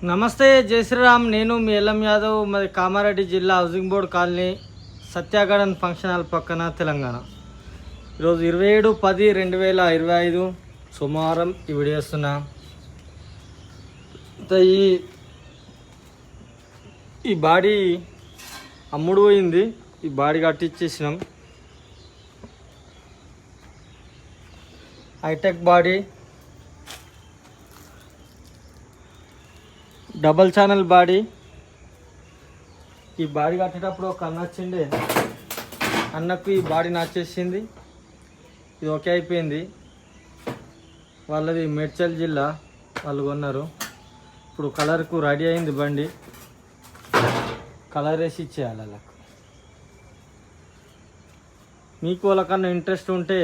నమస్తే, జై శ్రీరామ్. నేను మీ ఎల్ఎం యాదవ్, మరి కామారెడ్డి జిల్లా housing board colony, Satya garden function hall పక్కన, తెలంగాణ. ఈరోజు 27/10/2025 సోమవారం ఈ వీడియో చేస్తున్నా. ఈ బాడీ అమ్ముడు పోయింది. ఈ బాడీ కట్టించేసినాం. Hitech body, double channel body. ఈ బాడీ కట్టేటప్పుడు ఒక అన్న వచ్చిండే, అన్నకు ఈ బాడీ నచ్చేసింది. ఇది ఓకే అయిపోయింది. వాళ్ళది మేడ్చల్ జిల్లా, వాళ్ళు కొన్నారు. ఇప్పుడు కలర్కు రెడీ అయింది బండి. కలర్ వేసి ఇచ్చేయాలి వాళ్ళకు. మీకు వాళ్ళకన్నా ఇంట్రెస్ట్ ఉంటే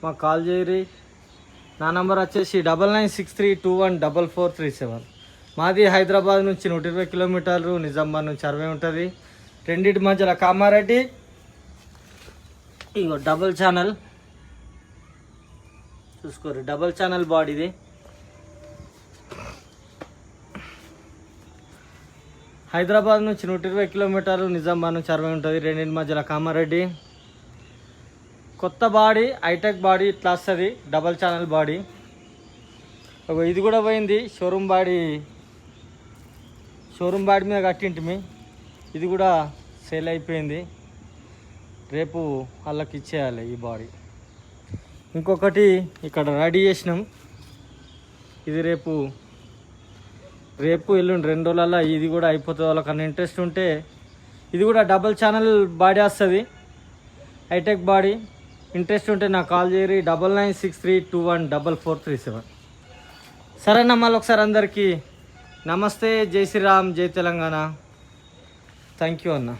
మాకు కాల్ చేయరి. నా నంబర్ వచ్చేసి 9963214437. మాది హైదరాబాద్ నుంచి 120 కిలోమీటర్లు, నిజామాబాద్ నుంచి 60 ఉంటుంది. రెండింటి మధ్యలో కామారెడ్డి. ఇగో డబల్ ఛానల్ చూసుకోరు, డబల్ ఛానల్ బాడీది. హైదరాబాద్ నుంచి 120 కిలోమీటర్లు, నిజామాబాద్ నుంచి 60 ఉంటుంది. రెండింటి మధ్యలో కామారెడ్డి. కొత్త బాడీ, హైటెక్ బాడీ ఇట్లా వస్తుంది. Double channel body. ఇది కూడా పోయింది. షోరూమ్ బాడీ మీద కట్టింటిమి. ఇది కూడా సేల్ అయిపోయింది. రేపు వాళ్ళకి ఇచ్చేయాలి ఈ బాడీ. ఇంకొకటి ఇక్కడ రెడీ చేసినాం. ఇది రేపు ఎల్లుండి 2 రోజులలో ఇది కూడా అయిపోతుంది. వాళ్ళకన్నా ఇంట్రెస్ట్ ఉంటే ఇది కూడా డబల్ ఛానల్ బాడీ వస్తుంది, హైటెక్ బాడీ. ఇంట్రెస్ట్ ఉంటే నాకు కాల్ చేయరి. 9963214437. సరేనా, మళ్ళీ ఒకసారి అందరికీ నమస్తే, జై శ్రీరామ్, జై తెలంగాణ. థ్యాంక్ యూ అన్న.